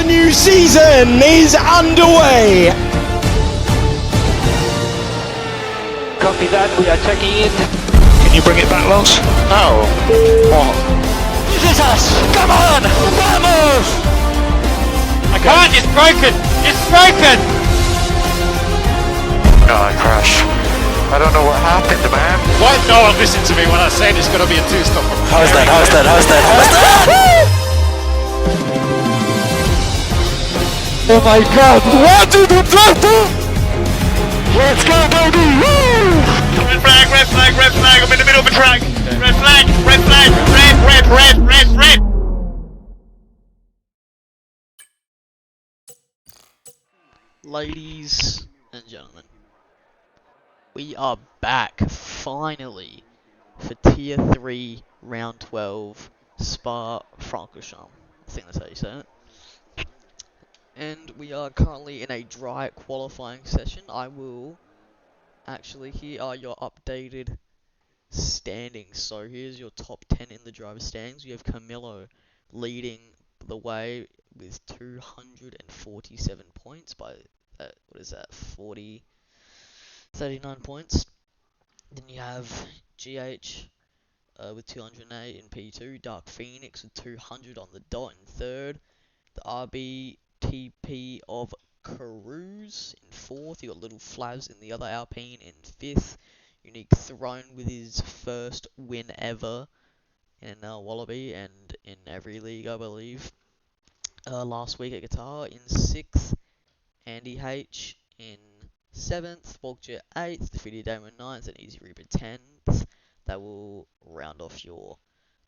new season is underway. Copy that, we are checking in. Can you bring it back, Loss? No. What? This is us! Come on! Vamos! I can't, it's broken! It's broken! Oh, I crashed. I don't know what happened, man. Why no one listen to me when I said it's gonna be a two-stopper? How's that? Oh my god! What did the platform? Let's go, baby! Woo! Red flag, red flag, red flag, I'm in the middle of a track! Red flag, red flag, red! Ladies and gentlemen, we are back finally for Tier 3 Round 12 Spa-Francorchamps. I think that's how you say it. And we are currently in a dry qualifying session. Here are your updated standings. So here's your top 10 in the driver standings. We have Camillo leading the way with 247 points by, 39 points. Then you have GH with 208 in P2, Dark Phoenix with 200 on the dot in third, the RBTP of Carouse in fourth, you got Little Flavs in the other Alpine in fifth, Unique Throne with his first win ever in Wallaby and in every league I believe, last week at Guitar in sixth, Andy H in 7th, Walkjet 8th, Defeated Damo 9th, and Easy Reaper 10th. That will round off your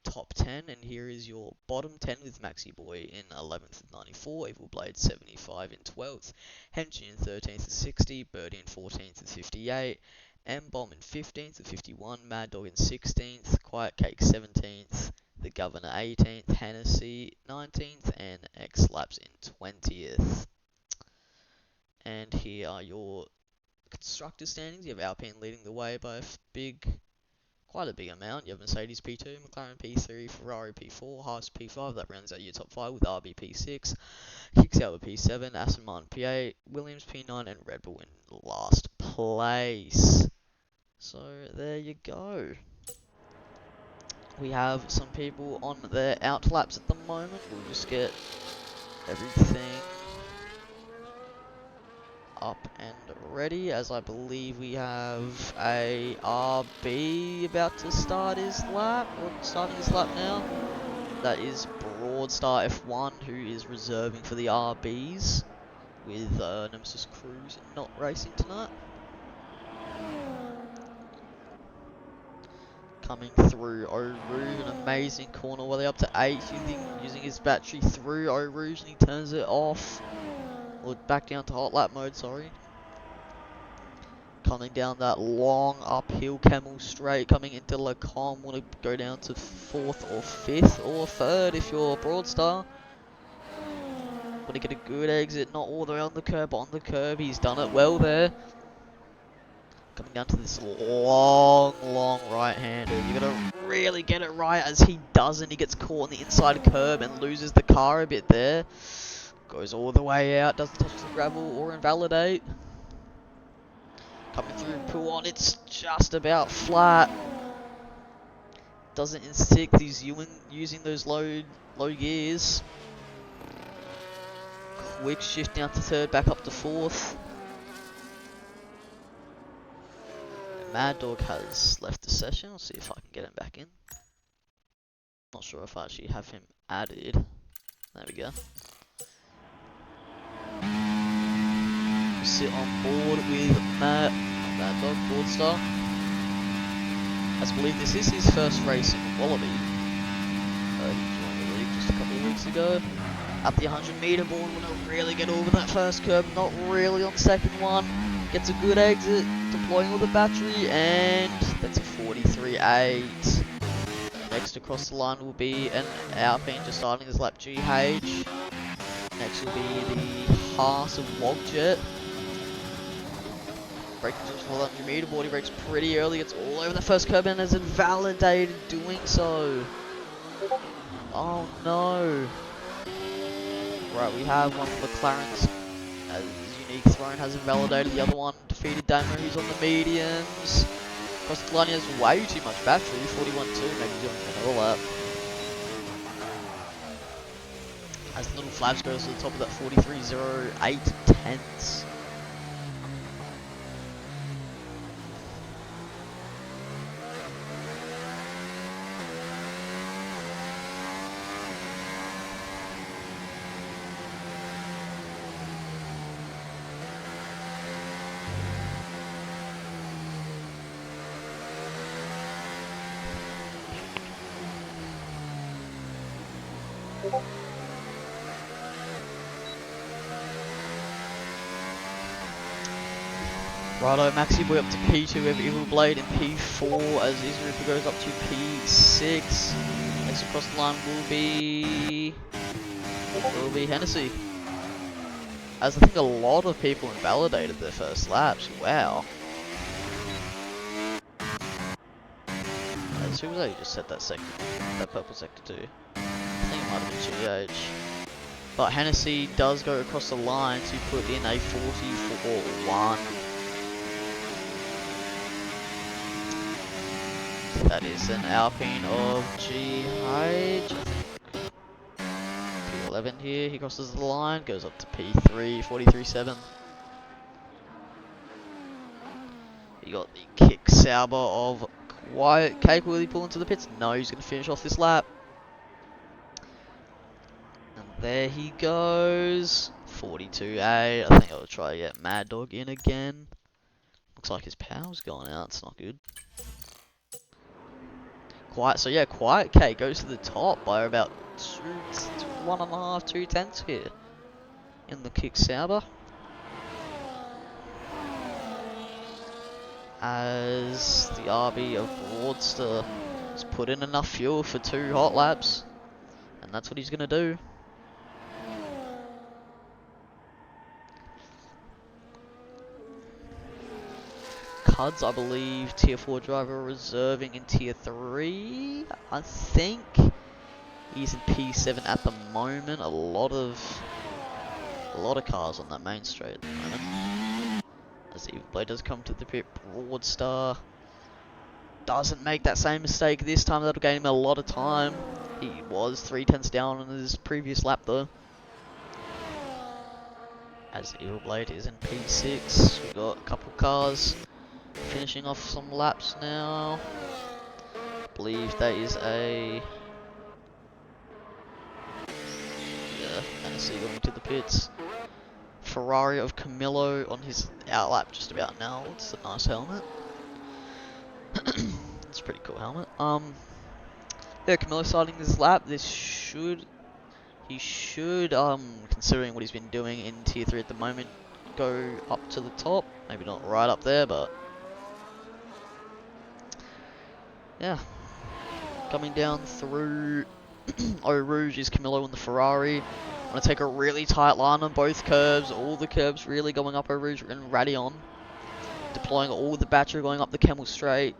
top 10, and here is your bottom 10 with Maxi Boy in 11th with 94, Evil Blade 75 in 12th, Henshin in 13th with 60, Birdie in 14th with 58, M-Bomb in 15th with 51, Mad Dog in 16th, Quiet Cake 17th, The Governor 18th, Hennessy 19th, and X-Laps in 20th. And here are your constructor standings. You have Alpine leading the way by quite a big amount. You have Mercedes P2, McLaren P3, Ferrari P4, Haas P5. That rounds out your top 5 with RB P6, Kicksauber P7, Aston Martin P8, Williams P9, and Red Bull in last place. So there you go. We have some people on their out laps at the moment. We'll just get everything up and ready, as I believe we have a RB about to start his lap, or starting his lap now. That is Broadstar F1, who is reserving for the RBs, with Nemesis Cruz not racing tonight. Coming through Eau Rouge, an amazing corner, all the way up to 8, using his battery through Eau Rouge, and he turns it off. Or back down to hot lap mode, sorry. Coming down that long uphill Camel straight, coming into Le Com, want to go down to 4th or 5th or 3rd if you're Broadstar. Want to get a good exit, not all the way on the curb, but on the curb, he's done it well there. Coming down to this long right-hander. You gotta really get it right, as he doesn't. He gets caught on the inside curb and loses the car a bit there. Goes all the way out, doesn't touch the gravel or invalidate. Coming through Puon, it's just about flat. Doesn't insist, he's using those low gears. Quick shift down to 3rd, back up to 4th. Mad Dog has left the session. I'll see if I can get him back in. Not sure if I actually have him added. There we go. Sit on board with Mad Dog Broadstar. As I believe this is his first race in Wallaby. He joined the league just a couple of weeks ago. Up the 100-meter board, want to really get over that first curb, not really on second one. Gets a good exit, deploying all the battery, and that's a 43.8. Next across the line will be an Alpine just starting his lap, GH. Next will be the Haas of Walkjet. Braking just for the 100-meter board, he brakes pretty early, gets all over the first curb and is invalidated doing so. Oh no. right, we have one of McLaren's unique throne has invalidated. The other one defeated Damo, who's on the mediums. Across the line, he has way too much battery. 41.2, maybe doing another lap. As the little flaps goes to the top of that 43.08 tenths. Righto, Maxi Boy up to P2 with Evil Blade and P4 as Izrupa goes up to P6. Next across the line will be Hennessy. As I think a lot of people invalidated their first laps. Wow. As who was that who just set that sector, that purple sector 2? I think it might have been GH. But Hennessy does go across the line to put in a 44.1. That is an Alpine of GH. P11 here, he crosses the line, goes up to P3, 43.7. You got the kick Sauber of Quiet Cake. Will he pull into the pits? No, he's going to finish off this lap. And there he goes. 42.8. I think I'll try to get Mad Dog in again. Looks like his power's gone out, it's not good. Quiet Cake goes to the top by about 1.5, 2 tenths here in the kick Sauber. As the RB of Broadster has put in enough fuel for 2 hot laps, and that's what he's going to do. Cuds, I believe, tier 4 driver reserving in tier 3. I think he's in P7 at the moment. A lot of cars on that main straight at the moment. As Evil Blade does come to the pit, Broadstar doesn't make that same mistake this time. That'll gain him a lot of time. He was 3 tenths down on his previous lap though. As Evil Blade is in P6, we've got a couple cars finishing off some laps now. I believe that is a Hennessy going to the pits. Ferrari of Camillo on his outlap just about now. It's a nice helmet. It's a pretty cool helmet. Yeah, Camillo starting this lap. He should, considering what he's been doing in tier 3 at the moment, go up to the top. Maybe not right up there, but yeah. Coming down through Eau Rouge is Camillo and the Ferrari. I'm going to take a really tight line on both curbs. All the curbs really going up Eau Rouge and Radion. Deploying all the battery going up the Camel straight.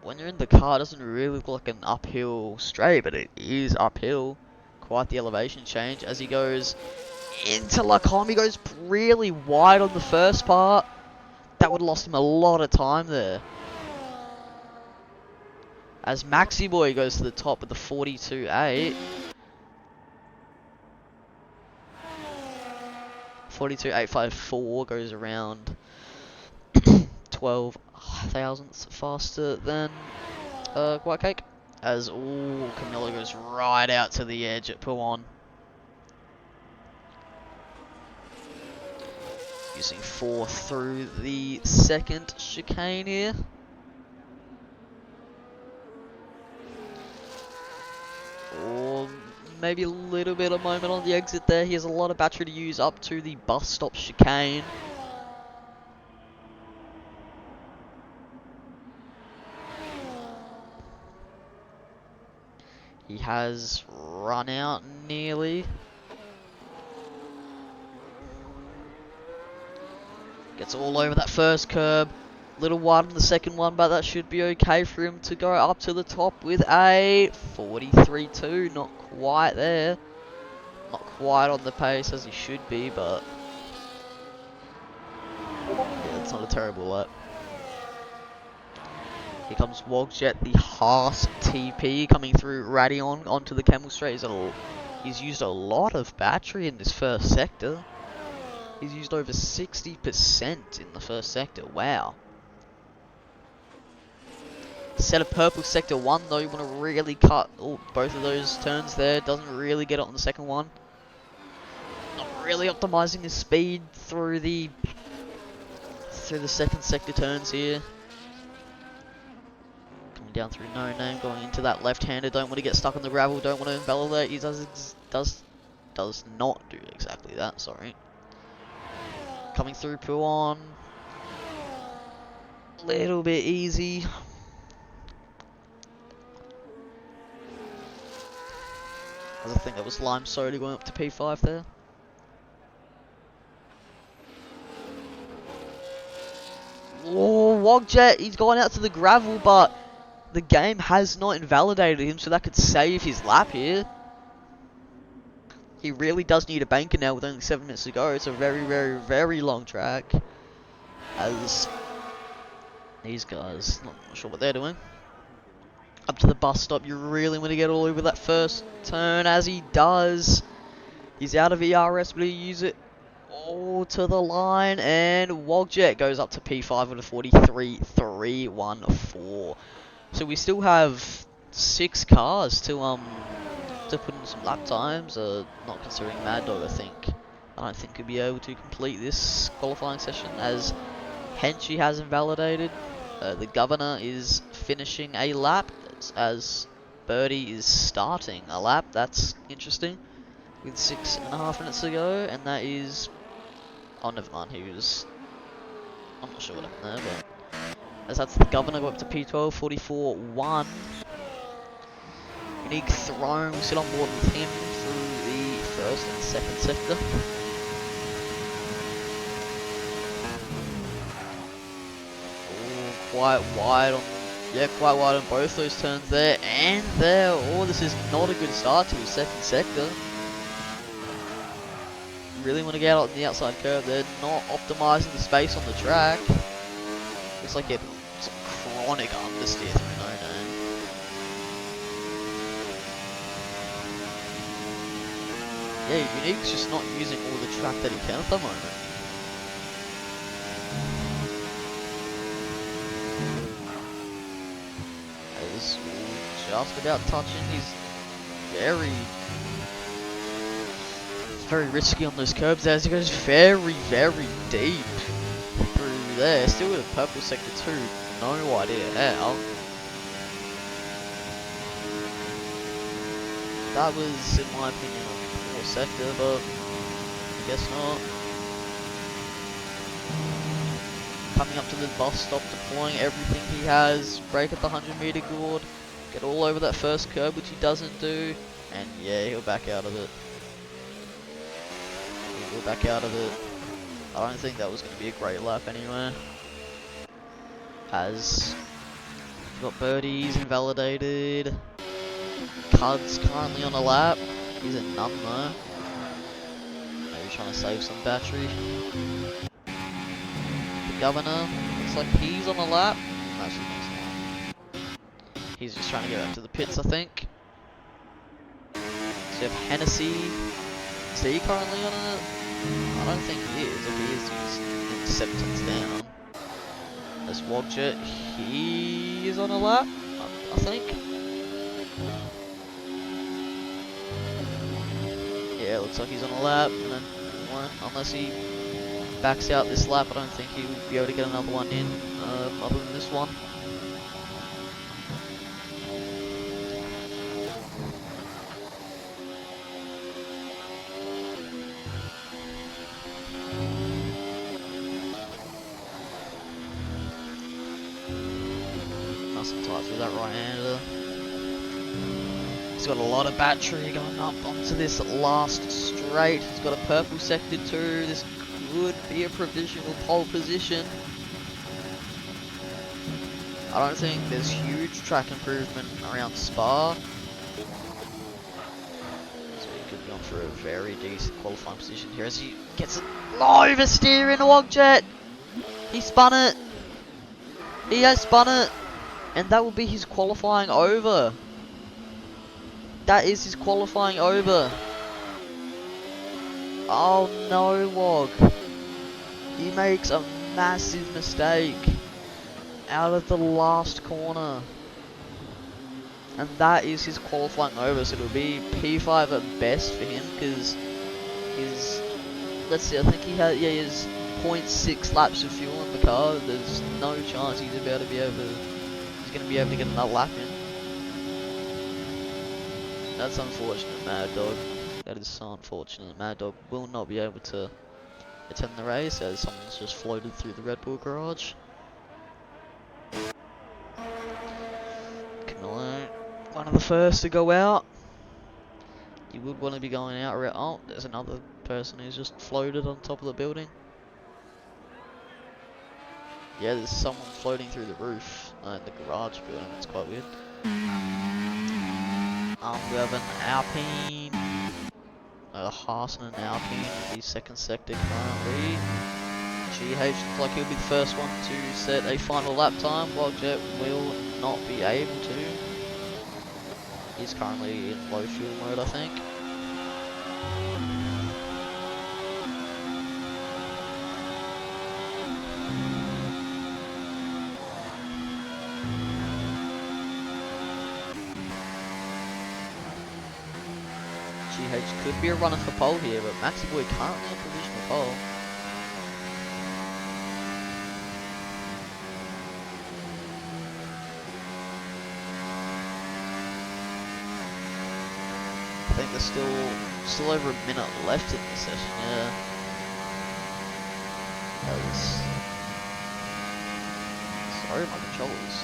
When you're in the car, it doesn't really look like an uphill straight, but it is uphill. Quite the elevation change as he goes into Lacombe. He goes really wide on the first part. That would have lost him a lot of time there. As Maxi Boy goes to the top with the 42.8. 42.854 goes around 12 thousandths faster than White Cake. As Camillo goes right out to the edge at Puan. Using 4 through the second chicane here. Or maybe a little bit of moment on the exit there. He has a lot of battery to use up to the bus stop chicane. He has run out nearly. Gets all over that first curb. Little wide on the second one, but that should be okay for him to go up to the top with a 43.2. Not quite there. not quite on the pace as he should be, but yeah, it's not a terrible lap. Here comes Wogjet, the Haas TP, coming through Radion onto the Camel Straight. He's used a lot of battery in this first sector. He's used over 60% in the first sector. Wow. Set of purple sector 1 though, you want to really cut both of those turns there. Doesn't really get it on the second one. Not really optimizing his speed through the second sector turns here. Coming down through No Name, going into that left-hander. Don't want to get stuck on the gravel. Don't want to invalidate. He does not do exactly that. Sorry. Coming through Puon. Little bit easy. I think that was Lime Soda going up to P5 there. Oh, Wogjet, he's gone out to the gravel, but the game has not invalidated him, so that could save his lap here. He really does need a banker now with only 7 minutes to go. It's a very, very, very long track. As these guys, not sure what they're doing. Up to the bus stop, you really want to get all over that first turn, as he does. He's out of ERS, but he use it all to the line, and Wogjet goes up to P5 with a 43.314. So we still have 6 cars to put in some lap times. Not considering Mad Dog, I don't think he'll be able to complete this qualifying session, as Henchy has invalidated. The Governor is finishing a lap, as Birdie is starting a lap. That's interesting. With 6.5 minutes to go, and that is... Oh, never mind, I'm not sure what happened there, but... As that's the Governor, go up to P12, 44.1. Unique Throne, we sit on board with him through the first and second sector. Oh, quite wide on both those turns there, and there. Oh, this is not a good start to his second sector. Really want to get out on the outside curve. They're not optimizing the space on the track. Looks like getting some chronic understeer through No Name. Yeah, Unique's just not using all the track that he can at the moment. As just about touching, he's very risky on those curbs as he goes very, very deep through there. Still with a purple sector 2, no idea how. That was, in my opinion, a poor sector, but I guess not. Coming up to the bus stop, deploying everything he has, brake at the 100-meter gourd, get all over that first curb, which he doesn't do, and yeah, he'll back out of it. Back out of it. I don't think that was going to be a great lap anyway. As we've got Birdie's invalidated. Cud's currently on a lap. He's a none though. Maybe trying to save some battery. The Governor looks like he's on a lap. Actually, he's not. He's just trying to get back to the pits, I think. So you have Hennessy. Is he currently on a... I don't think he is. If he is, he's 7 tenths down. There's Wogjet. He is on a lap, I think. Yeah, looks like he's on a lap. And then one, unless he backs out this lap, I don't think he will be able to get another one in, other than this one. Nice and tight through that right-hander. He's got a lot of battery going up onto this last straight. He's got a purple sector 2. This could be a provisional pole position. I don't think there's huge track improvement around Spa. So we could Going for a very decent qualifying position here as he gets an oversteer in a Wogjet. He spun it. He has spun it. And that will be his qualifying over. That is his qualifying over. Oh no, Wog. He makes a massive mistake out of the last corner. And that is his qualifying over, so it'll be P5 at best for him, because his, let's see, I think he has 0.6 laps of fuel in the car. There's no chance he's going to be able to get another lap in. That's unfortunate, Mad Dog. That is so unfortunate. Mad Dog will not be able to attend the race as someone's just floated through the Red Bull garage. Camillo, one of the first to go out. You would want to be going out around. Oh, there's another person who's just floated on top of the building. Yeah, there's someone floating through the roof in the garage building. That's quite weird. We have an Alpine, a Haas and an Alpine in the second sector currently. GH looks like he'll be the first one to set a final lap time, while Jet will not be able to. He's currently in low fuel mode, I think. GH could be a runner for pole here, but Maxi Boy currently on provisional pole. I think there's still over a minute left in the session, yeah. Sorry, my controllers.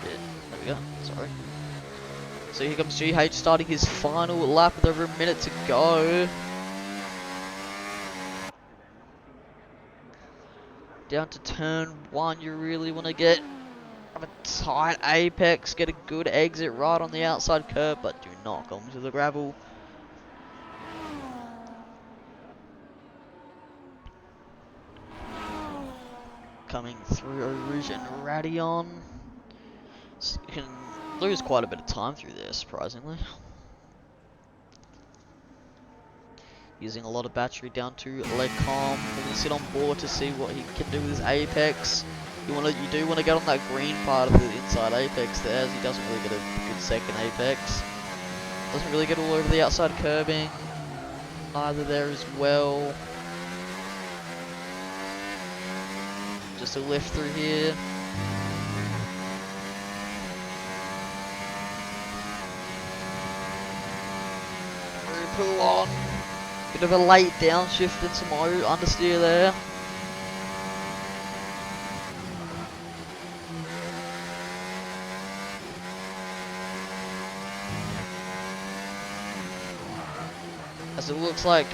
Yeah, there we go, sorry. So here comes GH starting his final lap with over a minute to go. Down to turn 1, you really want to get a tight apex, get a good exit right on the outside curb, but do not go into the gravel. Coming through Eau Rouge and Radion. So you can lose quite a bit of time through there, surprisingly. Using a lot of battery down to Lecom. We're going to sit on board to see what he can do with his apex. You do want to get on that green part of the inside apex there, as he doesn't really get a good second apex. Doesn't really get all over the outside curbing. Neither there as well. Just a lift through here. Pull on. Bit of a late downshift and some understeer there. As it looks like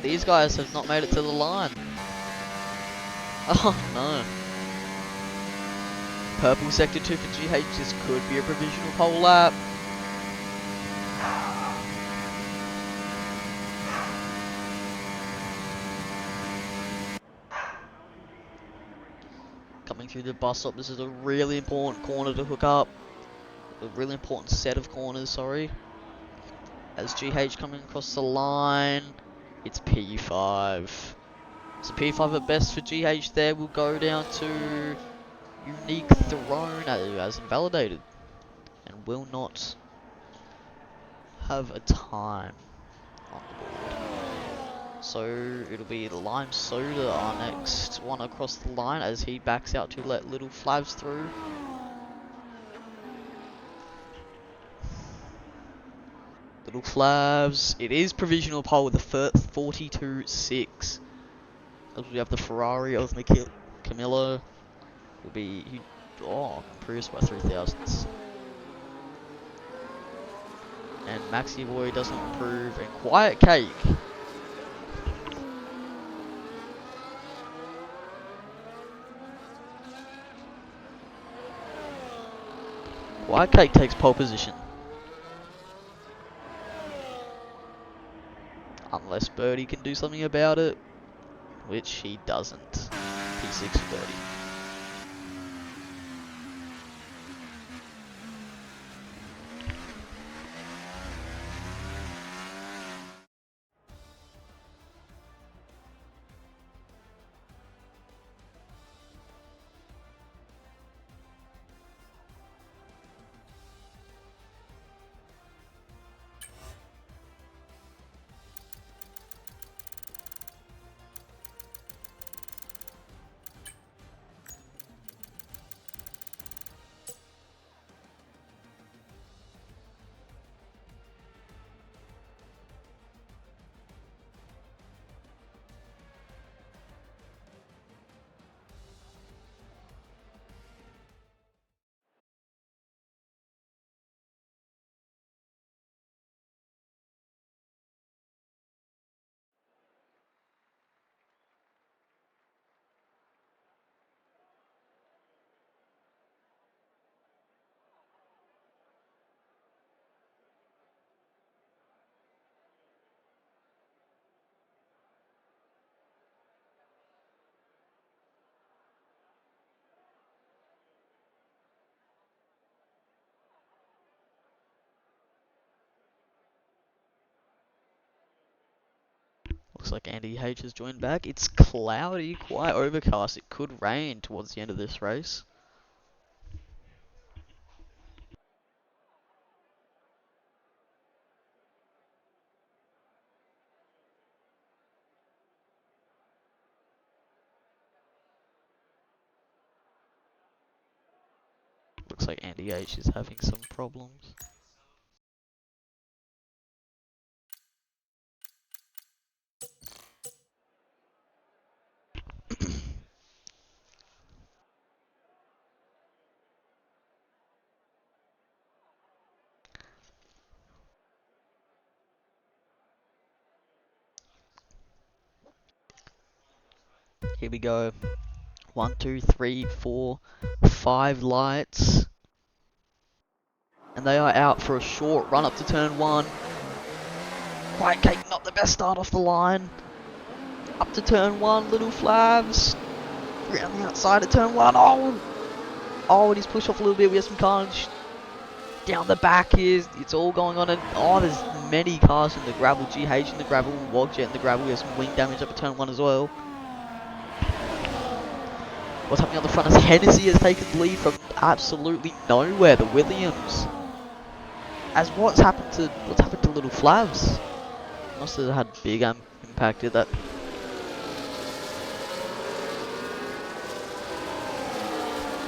these guys have not made it to the line. Oh no. Purple sector 2 for GH, this could be a provisional pole lap. Coming through the bus stop, this is a really important corner to hook up. A really important set of corners, sorry. As GH coming across the line, it's P5. So P5 at best for GH there will go down to Unique Throne as invalidated. And will not have a time on the board. So it'll be Lime Soda, our next one across the line, as he backs out to let Little Flavs through. Little Flavs, it is provisional pole with a 42.6. As we have the Ferrari of Camillo. Will be, improves by 3 thousandths. And Maxi Boy doesn't improve, and Quiet Cake. Quiet Cake takes pole position. unless Birdie can do something about it, which he doesn't. P6 for Birdie. Looks like Andy H has joined back. It's cloudy, quite overcast. It could rain towards the end of this race. Looks like Andy H is having some problems. Here we go. 1, 2, 3, 4, 5 lights. And they are out for a short run up to turn 1. White Cake, not the best start off the line. Up to turn 1, Little Flavs. Around the outside of turn 1. Oh, and he's pushed off a little bit. We have some carnage. Down the back is, it's all going on. And oh, there's many cars in the gravel. GH in the gravel, Wogjet in the gravel. We have some wing damage up at turn 1 as well. What's happening on the front as Hennessy has taken the lead from absolutely nowhere. The Williams. As what's happened to Little Flavs? Must have had big impact did that.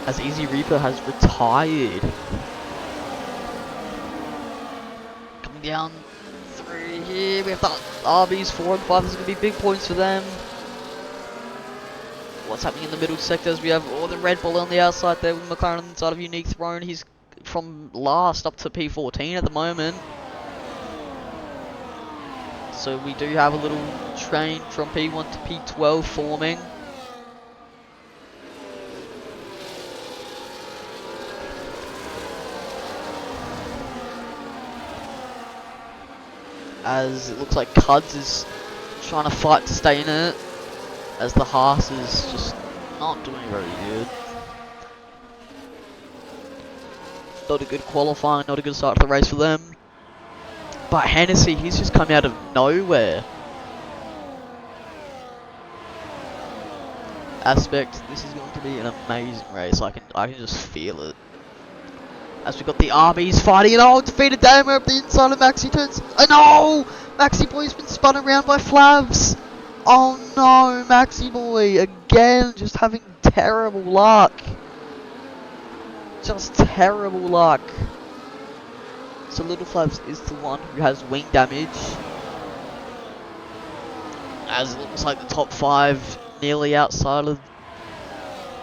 As Easy Reaper has retired. Coming down through here, we have the RBs 4 and 5. There's going to be big points for them. What's happening in the middle sectors? We have the Red Bull on the outside there with McLaren on the side of Unique Throne. He's from last up to P14 at the moment. So we do have a little train from P1 to P12 forming. As it looks like Cuds is trying to fight to stay in it. As the Haas is just not doing very good. Not a good qualifying, not a good start to the race for them. But Hennessy, he's just come out of nowhere. Aspect, this is going to be an amazing race. I can just feel it. As we got the RBs fighting it. Oh, defeated Damer up the inside of Maxi turns. Oh no! Maxi Boy's been spun around by Flavs. Oh no, Maxi Boy again, just having terrible luck. Just terrible luck. So Little Flavs is the one who has wing damage. As it looks like the top 5 nearly outside of.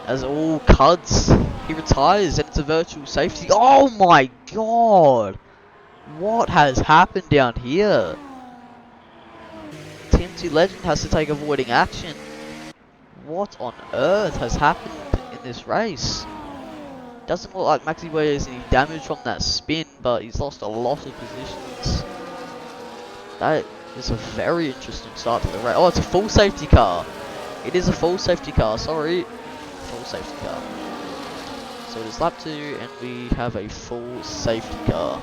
As all Cuds, he retires and it's a virtual safety. Oh my god! What has happened down here? TMT Legend has to take avoiding action. What on earth has happened in this race? Doesn't look like Maxi Boy has any damage from that spin, but he's lost a lot of positions. That It's a very interesting start to the race. Oh, it's a full safety car. It is a full safety car, sorry. Full safety car. So it is lap 2 and we have a full safety car.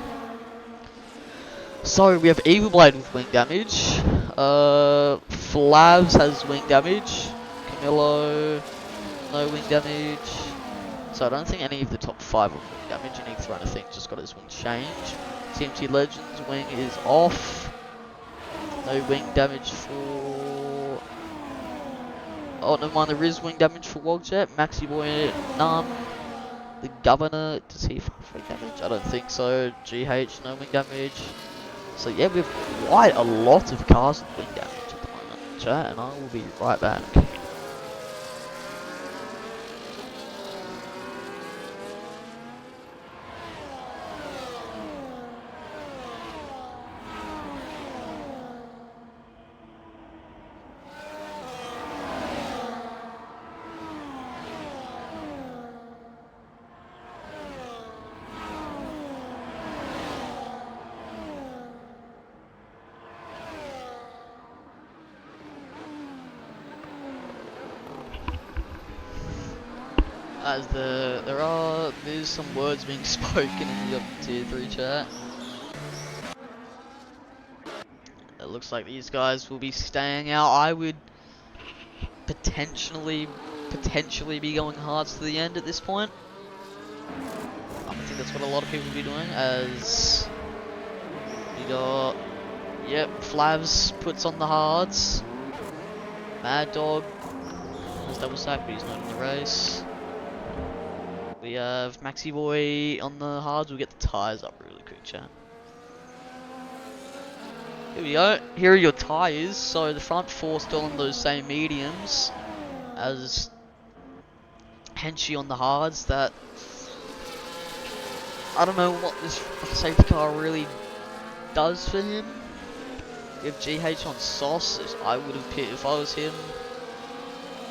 So we have Evil Blade with wing damage. Flavs has wing damage. Camillo, no wing damage. So I don't think any of the top 5 have wing damage. And Ether, I think, just got his wing changed. TMT Legends wing is off. No wing damage for... Oh, never mind, there is wing damage for Wogjet. Maxi Boy, none. The Governor, does he have wing damage? I don't think so. GH, no wing damage. So yeah, we have quite a lot of cars with wing damage at the moment, chat, and I will be right back. As there's some words being spoken in the tier 3 chat. It looks like these guys will be staying out. I would potentially be going hards to the end at this point. I think that's what a lot of people will be doing, as we got, yep, Flavs puts on the hards. Mad Dog has double stack, but he's not in the race. We have Maxi Boy on the hards. We'll get the tyres up really quick, chat. Here we go. Here are your tyres. So the front 4 still on those same mediums as Henchy on the hards. That, I don't know what this safety car really does for him. We have GH on Sauce, as I would have picked if I was him.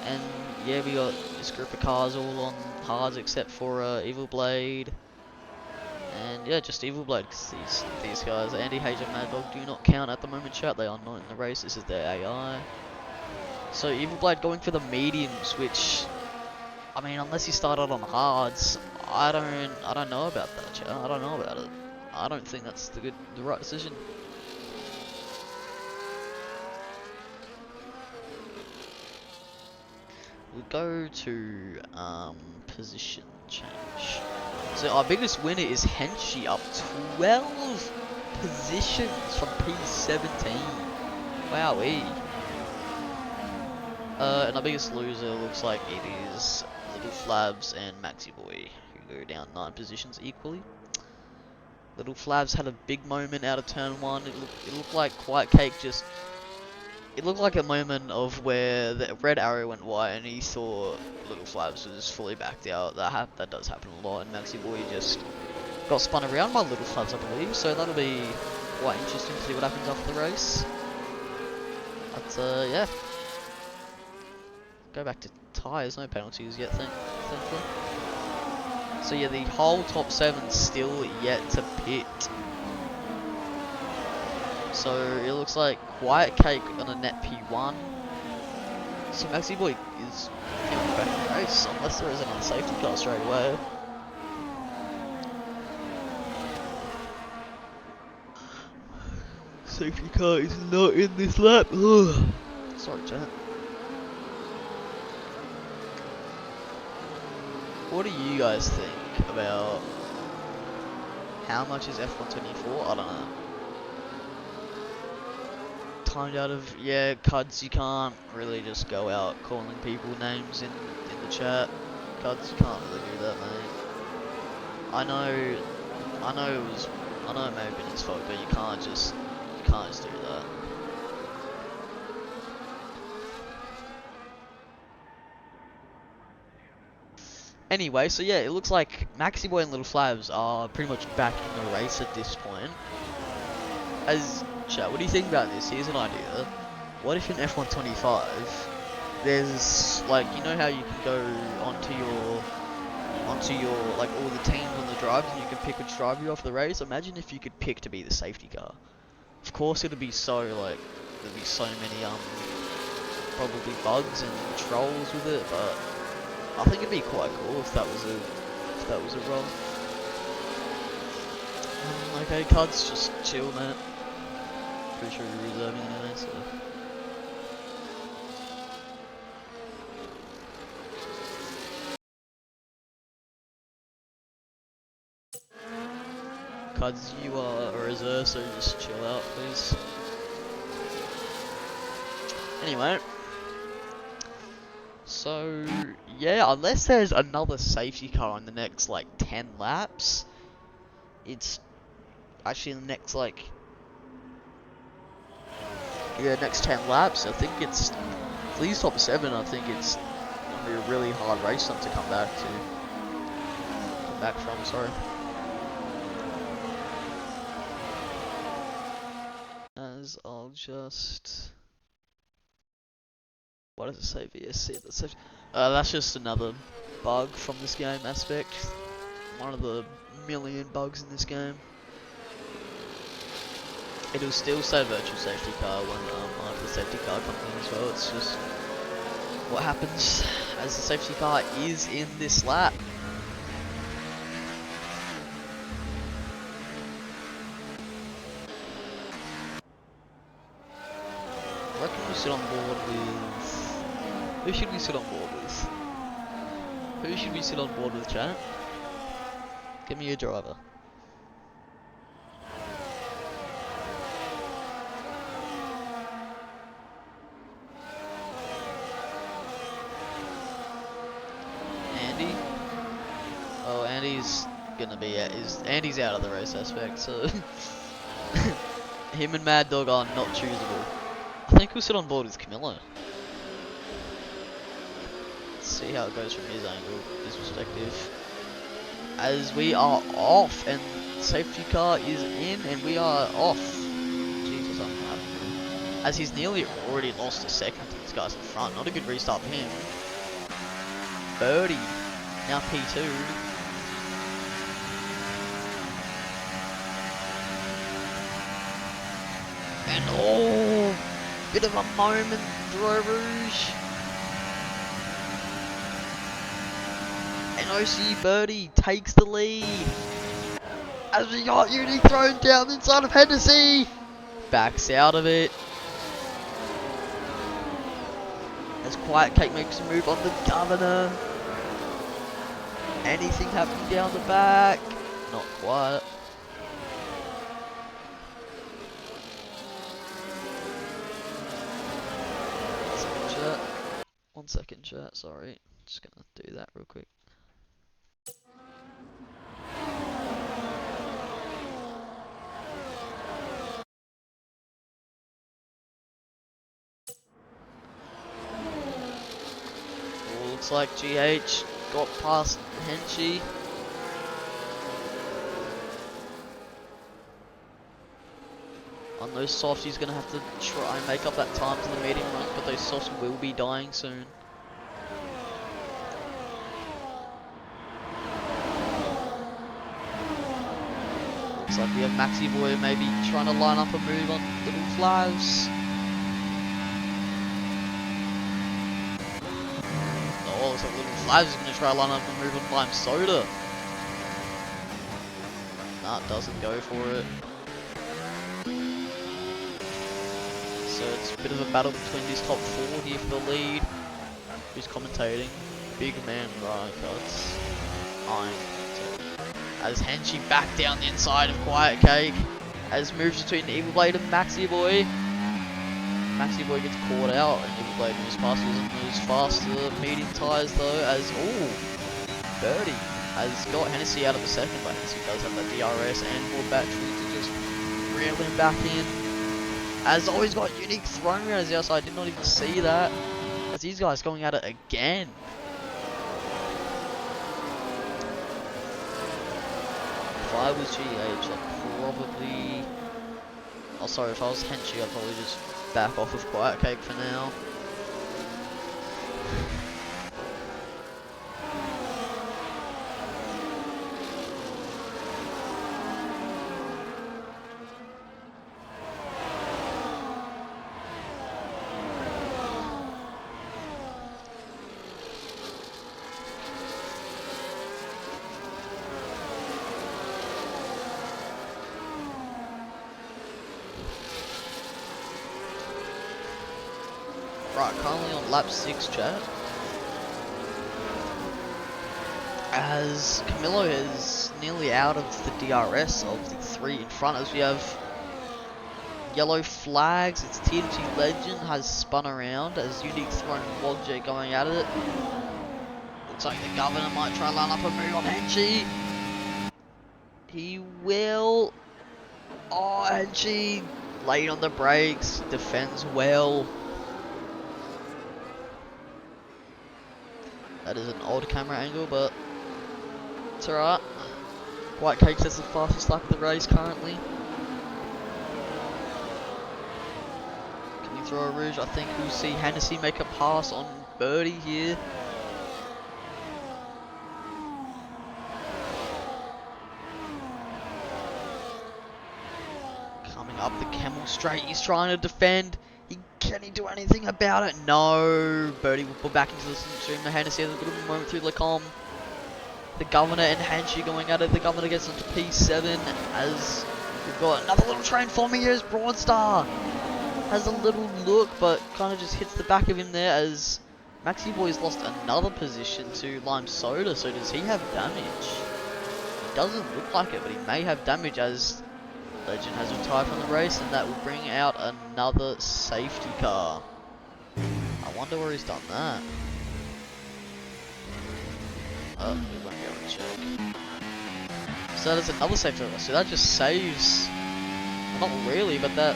And yeah, we got this group of cars all on hards except for Evil Blade. And yeah, just Evil Blade, because these guys, Andy H and Mad Dog, do not count at the moment, chat. They are not in the race. This is their AI. So Evil Blade going for the mediums, which, I mean, unless you start out on hards, I don't know about that, chat. I don't know about it. I don't think that's the right decision. We'll go to position change. So our biggest winner is Henchy, up 12 positions from P17. Wowee. And our biggest loser looks like it is Little Flabs and Maxi Boy, who go down 9 positions equally. Little Flabs had a big moment out of turn 1. It looked like Quiet Cake just... It looked like a moment of where the red arrow went white and he saw Little Flabs was fully backed out. That does happen a lot, and Maxi Boy just got spun around by Little Flabs, I believe. So that'll be quite interesting to see what happens after the race. But yeah, go back to tyres. No penalties yet, thankfully. So yeah, the whole top 7 still yet to pit. So it looks like Quiet Cake on a net P1. So Maxi Boy is coming back in the race, unless there is another safety car straight away. Safety car is not in this lap. Ugh. Sorry, chat. What do you guys think about how much is F124? I don't know. Timed out of, yeah, Cuds, you can't really just go out calling people names in the chat. Cuds, you can't really do that, mate. I know it may have been his fault, but you can't just do that. Anyway, so yeah, it looks like Maxi Boy and Little Flabs are pretty much back in the race at this point. As chat, what do you think about this? Here's an idea. What if in F125 there's, like, you know how you can go onto your like all the teams on the drives and you can pick which driver you're off the race? Imagine if you could pick to be the safety car. Of course it'll be so like there'll be so many probably bugs and trolls with it, but I think it'd be quite cool if that was a role. Okay, cards, just chill, man. Pretty sure you're reserving anyway, so. Cards, you are a reserve, so just chill out, please. Anyway. So, yeah, unless there's another safety car in the next, like, 10 laps, it's actually in the next, like, yeah, next 10 laps, I think it's, for these top 7, I think it's going to be a really hard race to come back from, sorry. As I'll just, what does it say, VSC? That's just another bug from this game aspect. One of the million bugs in this game. It'll still say virtual safety car when after the safety car comes in as well. It's just what happens as the safety car is in this lap. I reckon we sit on board with... Who should we sit on board with? Who should we sit on board with, chat? Give me a driver. Andy? Oh, Andy's gonna be out. Andy's out of the race aspect, so... Him and Mad Dog are not choosable. I think we'll sit on board with Camilla. Let's see how it goes from his angle, his perspective. As we are off, and safety car is in, and we are off. Jesus, I'm happy. As he's nearly already lost a second to these guys in front. Not a good restart for him. Birdie, now P2. And oh, bit of a moment, Throw Rouge. And OC Birdie takes the lead. As we got Uni thrown down inside of Hennessy. Backs out of it. As Quiet Cake makes a move on the Governor. Anything happening down the back? Not quite. One second, chat, sorry. Just gonna do that real quick. Well, looks like GH got past Henchy. On those softs, he's gonna have to try and make up that time to the medium runs, but those softs will be dying soon. Looks like we have Maxi Boy maybe trying to line up a move on Little Flavs. Oh, looks like Little Flavs is gonna try to line up a move on Lime Soda. Nah, doesn't go for it. So it's a bit of a battle between these top 4 here for the lead. Who's commentating? Big man right cuts. As Henchy back down the inside of Quiet Cake. As moves between Evil Blade and Maxi Boy. Maxi Boy gets caught out and Evil Blade moves past, moves faster. Medium tyres though as Birdie has got Hennessy out of the second, but Hennessy does have that DRS and more battery to just reel him back in. As always got Unique thrown around the outside, I did not even see that. As these guys going at it again. If I was GH, I'd probably... Oh sorry, if I was Henchy, I'd probably just back off of Quiet Cake for now. Right, currently on lap 6, chat. As Camillo is nearly out of the DRS of the 3 in front, as we have yellow flags. It's TNT Legend has spun around as Unique Throne and Wogj going at it. Looks like the Governor might try to line up a move on Henchi. He will. Oh, Henchi late on the brakes, defends well. That is an odd camera angle, but it's alright. White Cake says the fastest lap of the race currently. Coming through a Rouge, I think we'll see Hennessy make a pass on Birdie here. Coming up the Camel Straight, he's trying to defend. Can he do anything about it? No. Birdie will pull back into the stream. Hennessy has a little moment through the com. The Governor and Hanshi going at it. The Governor gets into P7 as we've got another little train forming here as Broadstar has a little look, but kind of just hits the back of him there as Maxi Boy's lost another position to Lime Soda. So does he have damage? He doesn't look like it, but he may have damage as Legend has retired from the race, and that will bring out another safety car. I wonder where he's done that. Oh, we won't be able to check. So there's another safety car. So that just saves, well, not really, but that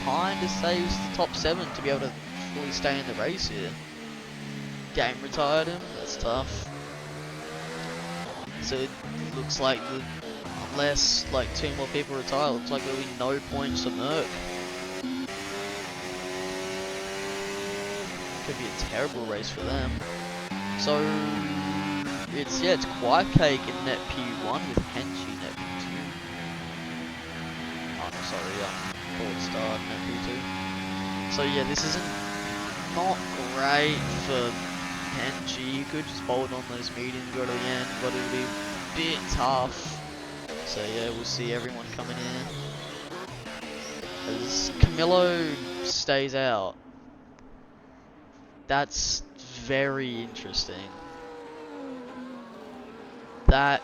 kind of saves the top 7 to be able to fully stay in the race here. Game retired him. That's tough. So it looks like unless like 2 more people retire, looks like there'll be no points for Merc. Could be a terrible race for them. So it's Quiet Cake in net P1 with Henchi net P2. Oh no, sorry, Broadstar net P2. So yeah, this isn't not great for Henchi. He could just bolt on those mediums, go to the end, but it'll be a bit tough. So yeah, we'll see everyone coming in. As Camillo stays out. That's very interesting. That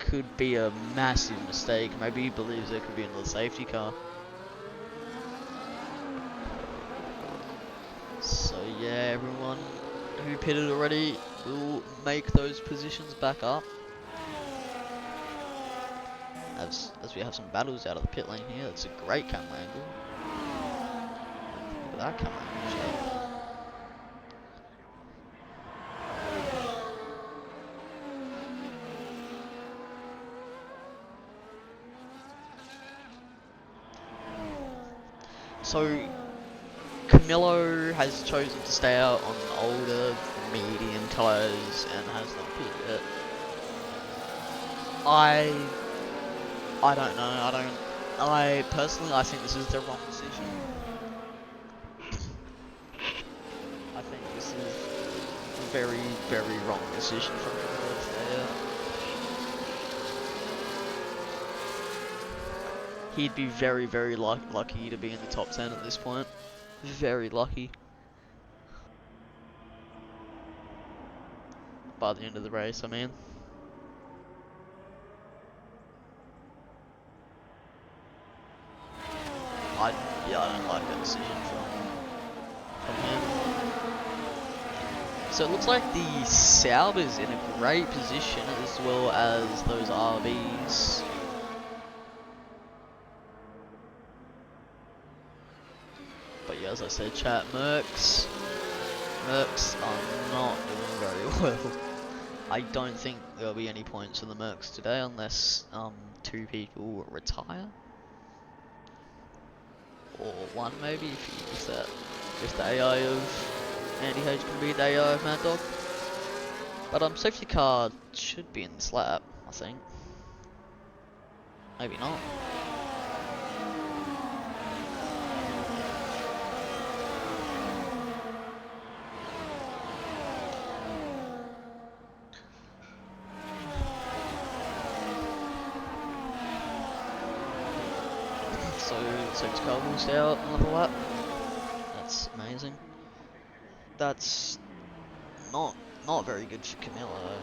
could be a massive mistake. Maybe he believes there could be another safety car. So yeah, everyone who pitted already will make those positions back up. As we have some battles out of the pit lane here. That's a great camera angle. Look at that camera angle. So Camillo has chosen to stay out on older, medium tyres and has not pitted it. I don't know. I personally, I think this is the wrong decision. I think this is a very, very wrong decision from Camillo to stay out. He'd be very, very lucky to be in the top 10 at this point. Very lucky. By the end of the race, I mean. I don't like that decision from him. So it looks like the Sauber's in a great position as well as those RBs. But yeah, as I said, chat, Mercs are not doing very well. I don't think there'll be any points for the Mercs today unless 2 people retire. Or 1 maybe, if the AI of Andy H can beat the AI of Mad Dog. But safety car should be in this lap, I think. Maybe not. So safety car will stay out another lap. That's amazing. That's not very good for Camilla.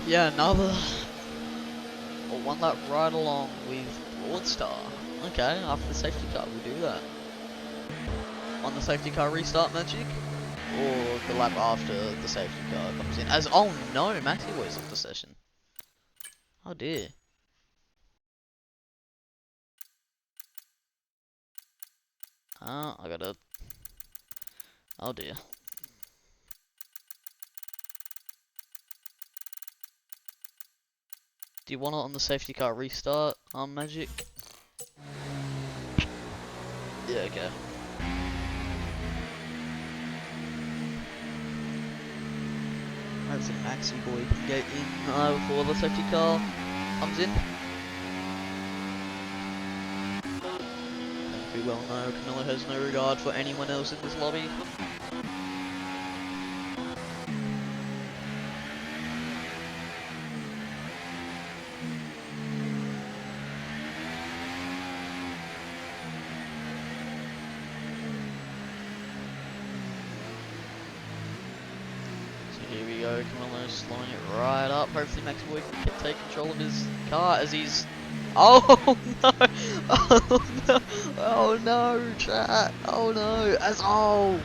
Yeah, one lap right along with Broadstar. Okay, after the safety car, we'll do that. On the safety car restart magic, or the lap after the safety car comes in. As oh no, Maxi Boy's off the session. Oh dear. I gotta. Oh dear. Do you want it on the safety car restart, Magic? Yeah, okay. Hopefully Maxi Boy can get in before the safety car comes in. As we well know, Camilla has no regard for anyone else in this lobby. Camilo's slowing it right up. Hopefully Max Boy can take control of his car as he's... Oh no! Oh no! Oh no, chat! Oh no! As oh!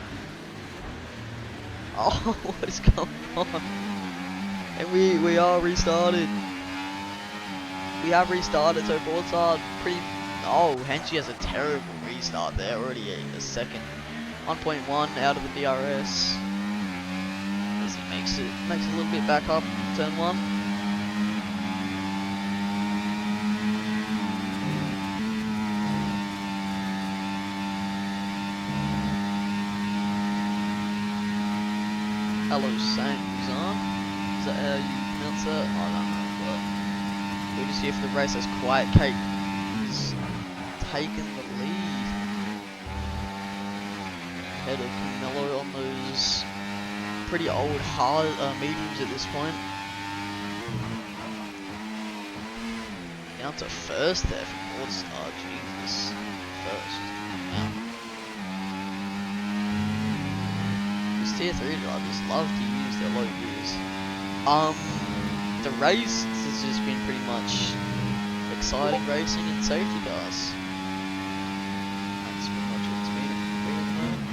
Oh, what is going on? And we are restarted. We have restarted, so Broadstar pretty... Oh, Henshi has a terrible restart there, already a second. 1.1 out of the DRS. As he makes it a little bit back up in turn 1. Hello, Sanzan. Is that how you pronounce that? I don't know, but we're just here for the race as Quiet Kate is taking the lead ahead of Camillo on those pretty old hard mediums at this point. Down to first there from Broadstar. Jesus, first. Wow. These tier 3 drivers love to use their low gears. The race has just been pretty much exciting racing and safety cars. That's pretty much what it's been at the moment.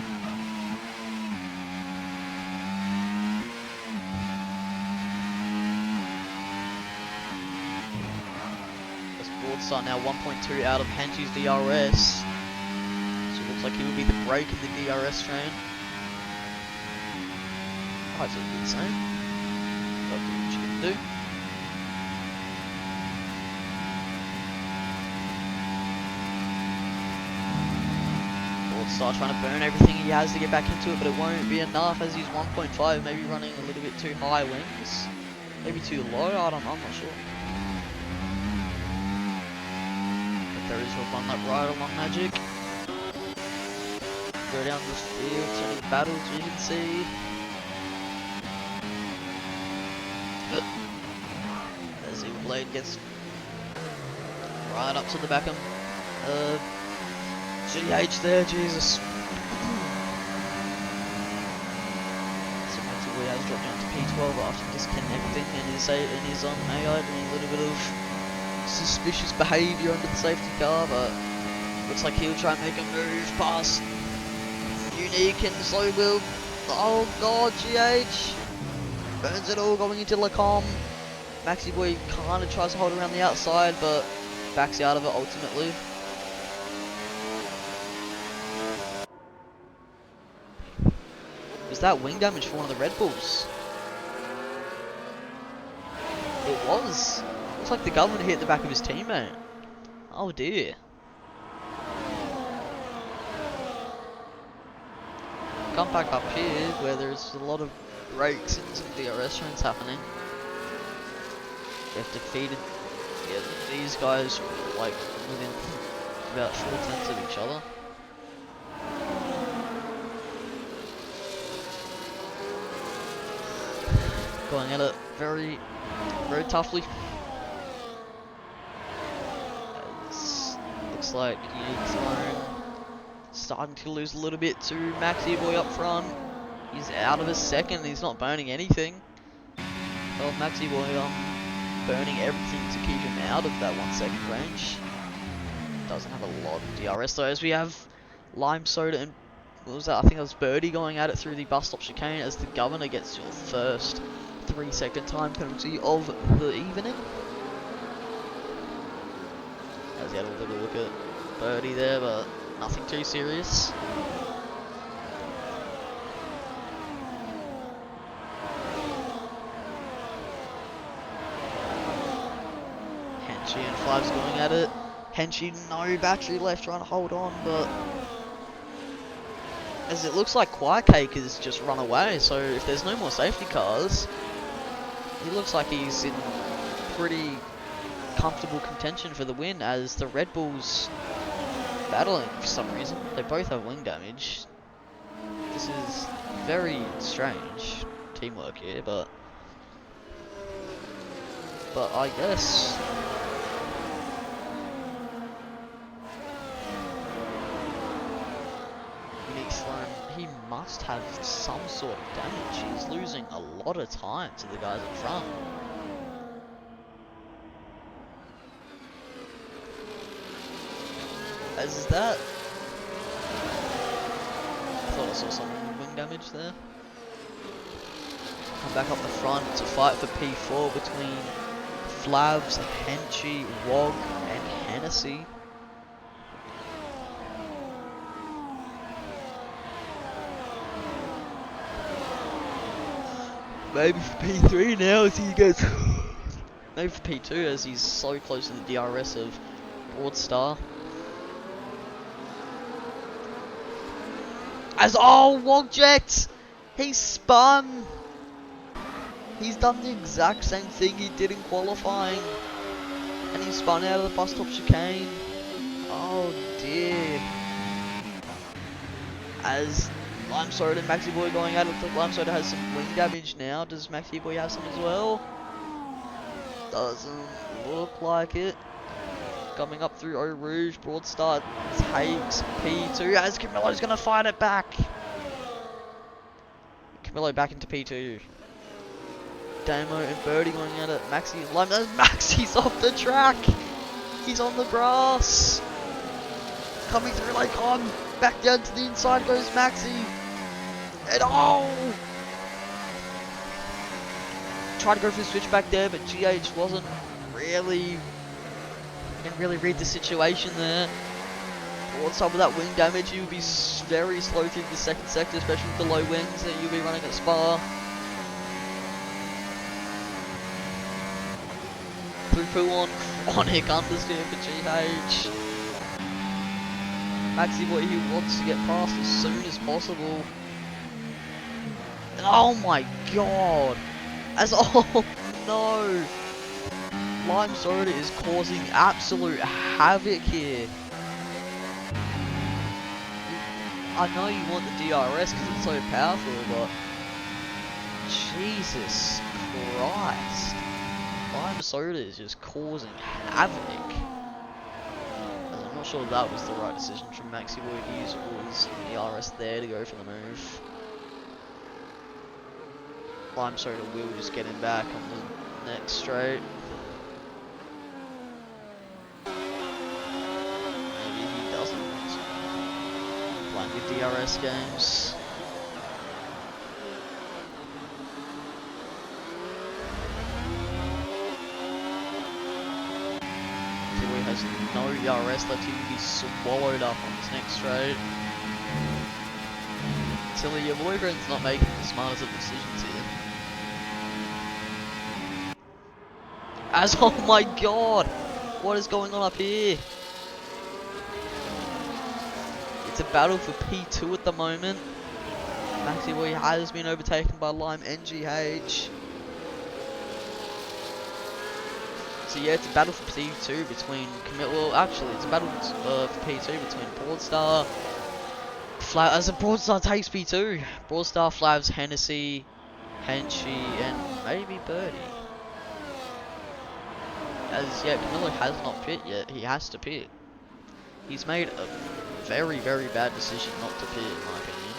That's Broadstar now 1.2 out of Henshi's DRS. So it looks like he will be the break in the DRS train. I thought it'd be the same. But do what you can do. Broadstar trying to burn everything he has to get back into it, but it won't be enough as he's 1.5, maybe running a little bit too high wings. Maybe too low, I'm not sure. But there is one that right along Magic. Go down the field to any battles you can see. As Evil Blade gets right up to the back of GH there, Jesus. He has dropped down to P12 after disconnecting and is on AI doing a little bit of suspicious behaviour under the safety car, but looks like he'll try and make a move past Unique, and so will, oh god, GH burns it all going into Lacombe. Maxi Boy kind of tries to hold around the outside, but backs out of it ultimately. Was that wing damage for one of the Red Bulls? It was. Looks like the government hit the back of his teammate. Oh dear. Come back up here where there's a lot of breaks and some DRS runs happening. They've defeated these guys like within about 4/10 of each other. Going at it very, very toughly. Looks like Unique's starting to lose a little bit to Maxi Boy up front. He's out of a second, he's not burning anything. Well, Maxi Boy burning everything to keep him out of that 1 second range. Doesn't have a lot of DRS though, as we have Lime Soda and what was that? I think that was Birdie going at it through the bus stop chicane as the governor gets your first 3 second time penalty of the evening. As he had a little look at Birdie there, but nothing too serious. Henchy and Five's going at it. Henchy, no battery left, trying to hold on, but as it looks like Quiet Cake has just run away, so if there's no more safety cars, he looks like he's in pretty comfortable contention for the win, as the Red Bulls battling for some reason. They both have wing damage. This is very strange teamwork here, but I guess Unique's line, he must have some sort of damage. He's losing a lot of time to the guys in front. As is that? I thought I saw some wing damage there. Come back up the front to fight for P4 between Flabs, Henchy, Wog, and Hennessy. Maybe for P3 now as he gets. Maybe for P2 as he's so close to the DRS of Broadstar. As Wogject! He spun! He's done the exact same thing he did in qualifying. And he spun out of the bus stop chicane. Oh dear. As Lime Soda and Maxi Boy going at it, looks like Lime Soda has some wing damage now. Does Maxi Boy have some as well? Doesn't look like it. Coming up through Eau Rouge, Broadstar takes P2 as Camillo's gonna fight it back. Camillo back into P2. Damo and Birdie going at it. Maxi's off the track. He's on the grass. Coming through Lacombe. Back down to the inside goes Maxi. And tried to go for the switch back there, but GH wasn't really. Didn't really read the situation there. On top of that wing damage, you'll be very slow through the second sector, especially with the low wings that you'll be running at Spa. Through Poo on here understeer for GH. Maxi Boy, he wants to get past as soon as possible. And oh my god! As no! Lime Soda is causing absolute havoc here. I know you want the DRS because it's so powerful, but Jesus Christ. Lime Soda is just causing havoc. I'm not sure that was the right decision from Maxi Boy to use all his DRS there to go for the move. Lime Soda will just get him back on the next straight. Maybe he doesn't. Playing with DRS games. He has no DRS left, he will be swallowed up on this next straight. Tilly, your boyfriend's not making the smartest of decisions here. As, oh my god! What is going on up here? It's a battle for P2 at the moment. Maxi Boy has been overtaken by Lime NGH. So yeah, it's a battle for P2 between well, actually, it's a battle for P2 between Broadstar, as a Broadstar takes P2. Broadstar, Flavs, Hennessy, Henchy, and maybe Birdie. As yet, Camillo has not pit yet. He has to pit. He's made a very, very bad decision not to pit, in my opinion.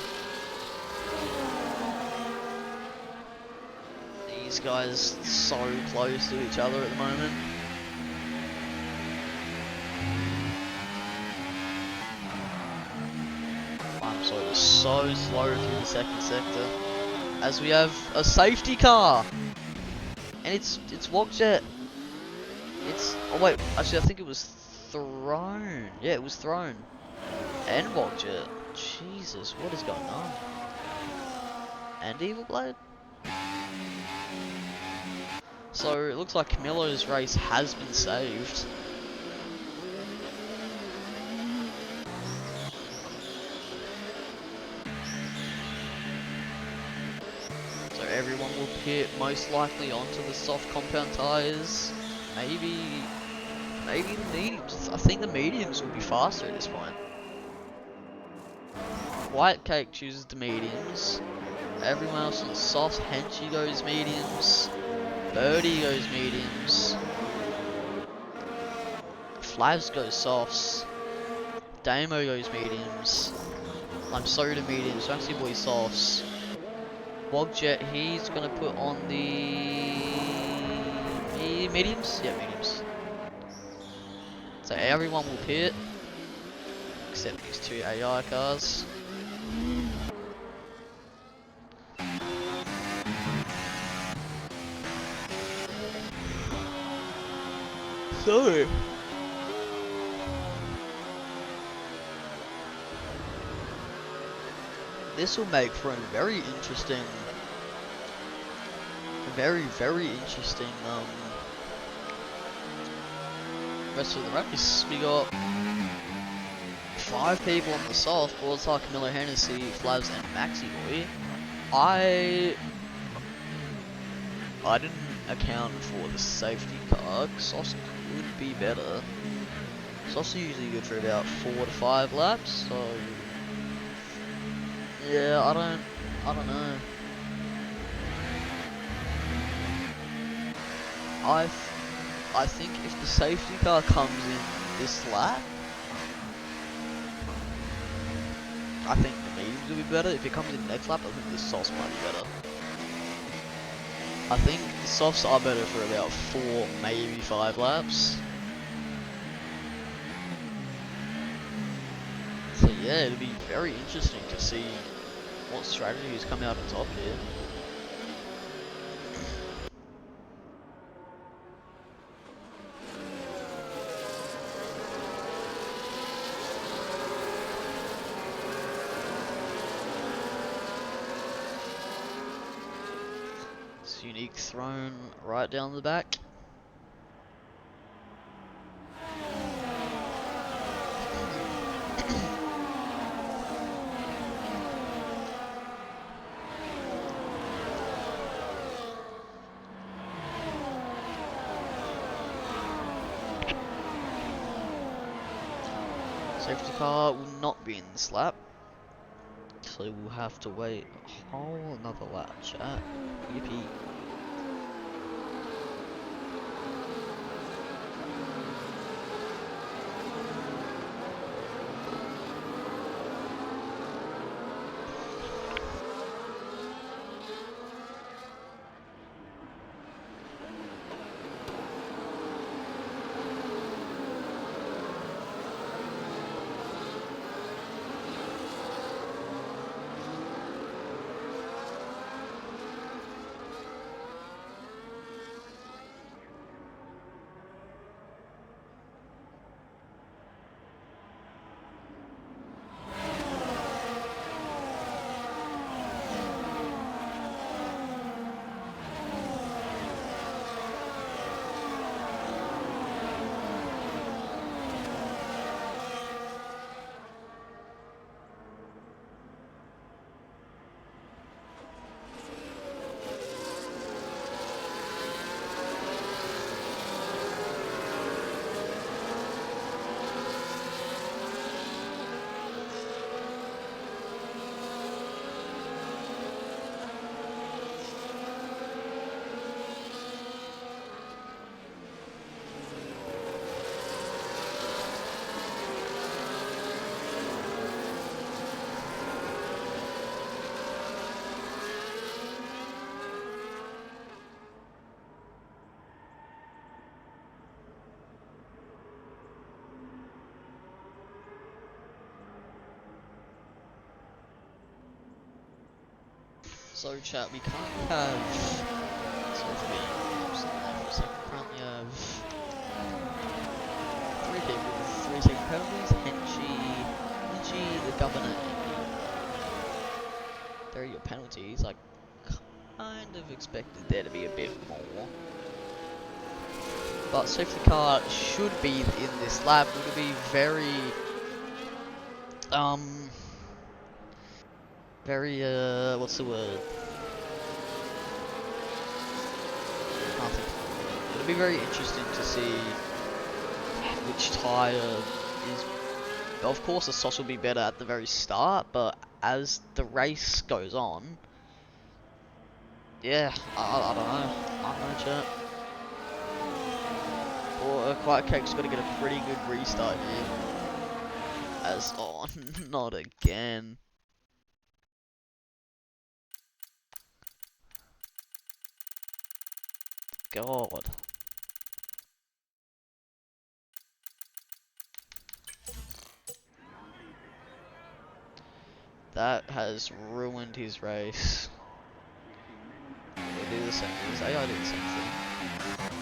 These guys so close to each other at the moment. I'm so slow through the second sector. As we have a safety car! And it's Wogjet. Oh wait, actually I think it was thrown. Yeah, it was thrown. And Wogjet. Jesus, what is going on? And Evil Blade? So it looks like Camillo's race has been saved. So everyone will pit most likely onto the soft compound tyres. Maybe the mediums. I think the mediums will be faster at this point. White Cake chooses the mediums. Everyone else on the softs. Henchy goes mediums. Birdie goes mediums. Flavs goes softs. Damo goes mediums. Lime Soda mediums. Maxi Boy softs. Wogjet, he's gonna put on the mediums? Yeah, mediums. So everyone will pit. Except these two AI cars. So this will make for a very interesting rest of the race. We got 5 people on the soft: Broadstar, Camillo, Hennessy, Flavs, and Maxi Boy. I didn't account for the safety car. Sauce could be better. Sauce are usually good for about 4 to 5 laps, so yeah, I don't know. I think if the safety car comes in this lap, I think the mediums will be better. If it comes in next lap, I think the softs might be better. I think the softs are better for about 4, maybe 5 laps. So yeah, it'll be very interesting to see what strategies come out on top here. It's unique thrown right down the back. Safety car will not be in this lap, so we'll have to wait a whole another lap, chat. Yippee. So chat, we currently have, so if we for a second, currently have 3 people with 3 second penalties, Henchi, the governor, and me. There are your penalties. I kind of expected there to be a bit more. But safety car should be in this lap. It would be very, what's the word? Can't think of the word. It'll be very interesting to see which tyre is. Of course, the sauce will be better at the very start, but as the race goes on, yeah, I don't know. I don't know, chat. Or Quiet Cake's got to get a pretty good restart here. As oh, not again. God. That has ruined his race. We'll do the same. Does AI do the same thing?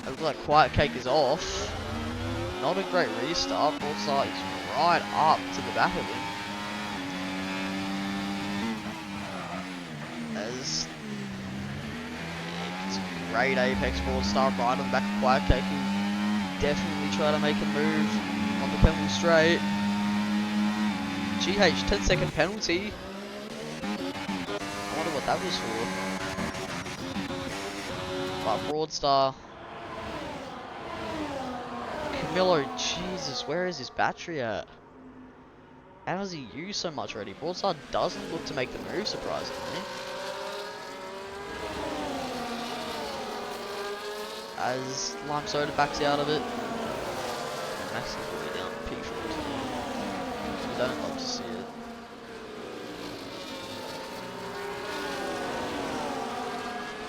It looks like Quiet Cake is off. Not a great restart. Broadside is right up to the back of him. As it's a great Apex Broadstar right on the back of Quiet Cake, who definitely try to make a move on the penalty straight. GH 10-second penalty. I wonder what that was for. But Broadstar. Camillo, Jesus, where is his battery at? How does he use so much already? Broadstar doesn't look to make the move, surprisingly. As Lime Soda backs out of it. Max is way down to P14. We don't love to see it.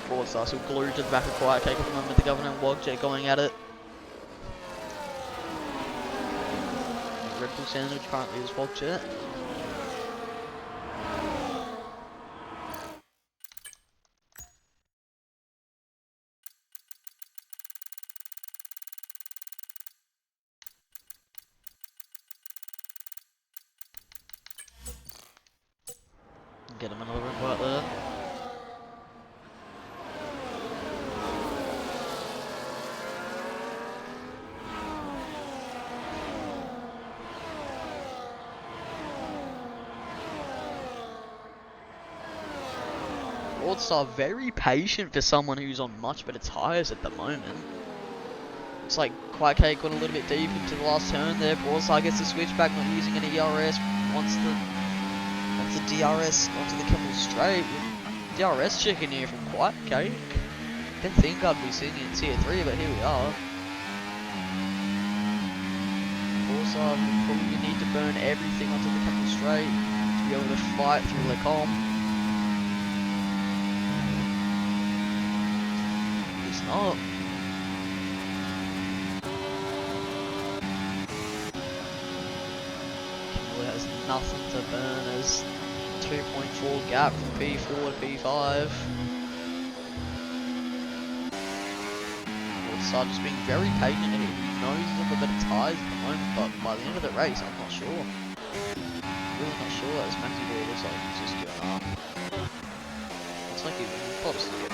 Broadstar still glued to the back of Quiet Cake at the moment. The Governor and Wogjet going at it. Red Bull Sandwich currently is Wogjet. Get him another red right there. Broadstar very patient for someone who's on much better tyres at the moment. Looks like Quiet Cake got a little bit deep into the last turn there. Broadside gets the switchback, not using any ERS. Wants the DRS onto the Camel Straight. DRS chicken here from Quiet Cake. Didn't think I'd be seeing it in tier 3, but here we are. Broadside will probably need to burn everything onto the Camel Straight to be able to fight through Lecom. It's not. Has nothing to burn as 2.4 gap from P4 to P5. Broadside just being very patient and he knows he's on the better tyres at the moment, but by the end of the race I'm not sure. Really not sure. That Maxi Boy looks like he's just giving up. Looks like he'll probably still get a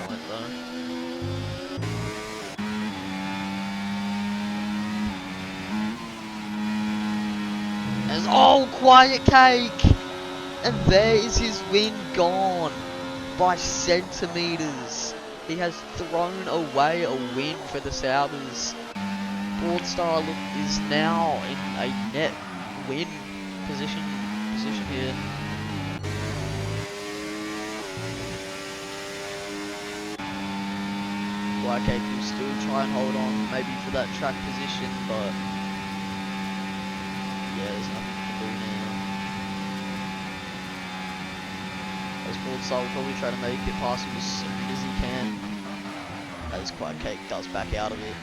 point though. Oh, Quiet Cake! And there is his win gone by centimetres. He has thrown away a win for the Saubers. Broadstar is now in a net win position here. Quiet Cake will still try and hold on maybe for that track position, but yeah, there's nothing to do now. As Broadside will probably try to make it past him as soon as he can. As Quiet Cake does back out of it.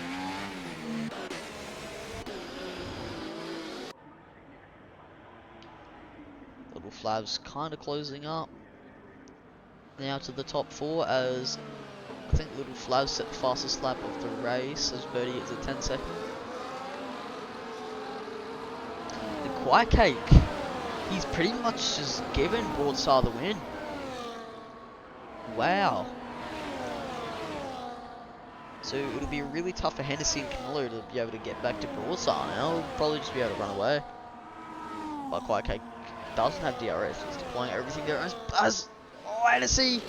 Little Flav's kind of closing up. Now to the top 4 as I think Little Flav set the fastest lap of the race as Birdie gets a 10 second. Quiet Cake, he's pretty much just given Broadside the win. Wow. So it'll be really tough for Hennessy and Camillo to be able to get back to Broadside now. He'll probably just be able to run away. But Quiet Cake doesn't have DRS, he's deploying everything there. As Hennessy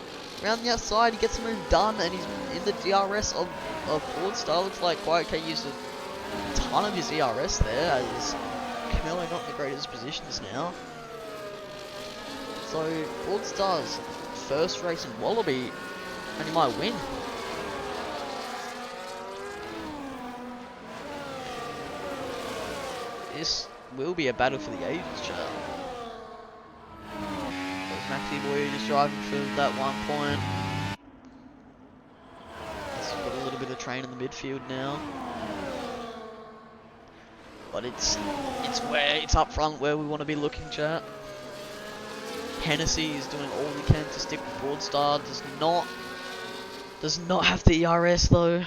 around the outside, he gets the move done and he's in the DRS of Broadside. Looks like Quiet Cake used a ton of his ERS there as Camillo not in the greatest positions now. So Broadstar's first race in Wallaby and he might win. This will be a battle for the ages, chat. There's Maxi Boy just driving for that 1 point. He's got a little bit of train in the midfield now. But it's up front where we want to be looking, chat. Hennessy is doing all he can to stick with Broadstar. Does not have the ERS though.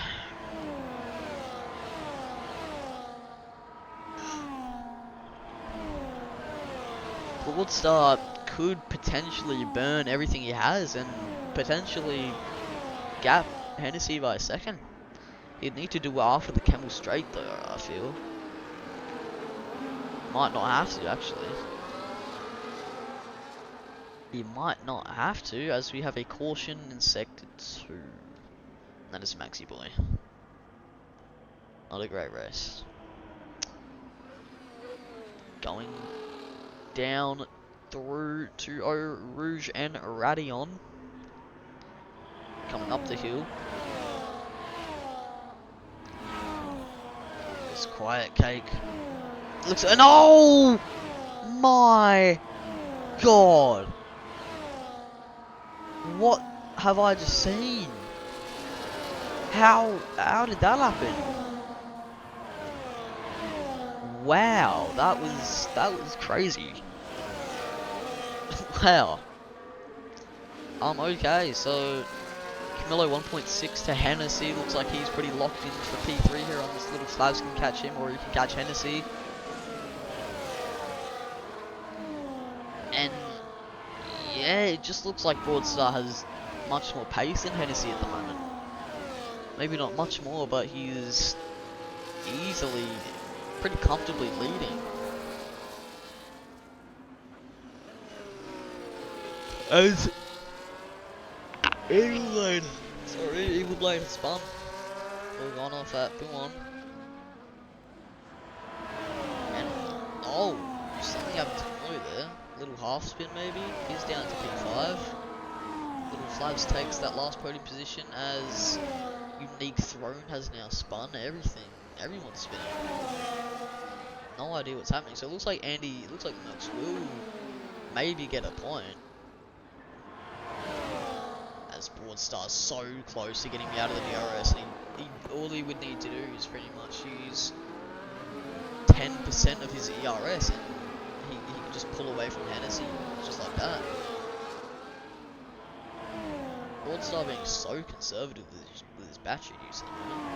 Broadstar could potentially burn everything he has and potentially gap Hennessy by a second. He'd need to do well after the Camel Straight though, I feel. Might not have to actually. He might not have to as we have a caution in sector 2. That is Maxi Boy. Not a great race. Going down through to Eau Rouge and Radion. Coming up the hill. This Quiet Cake. Looks and oh my god. What have I just seen? How did that happen? Wow, that was crazy. Wow. Okay, so Camillo 1.6 to Hennessy. Looks like he's pretty locked in for P3 here on this. Little Flavs can catch him or he can catch Hennessy. And yeah, it just looks like Broadstar has much more pace than Hennessy at the moment. Maybe not much more, but he is easily, pretty comfortably leading. As Evil Blade has spun. All gone off that. Come on. And oh, something happened to Moy there. Little half spin maybe. He's down to P5. Little Flavs takes that last podium position as Unique Throne has now spun everyone's spinning. No idea what's happening. So it looks like it looks like Mercs will maybe get a point. As Broadstar's so close to getting me out of the DRS, and all he would need to do is pretty much use 10% of his ERS, and he can just pull away from Hennessy, just like that. Broadstar being so conservative with his battery use at the moment.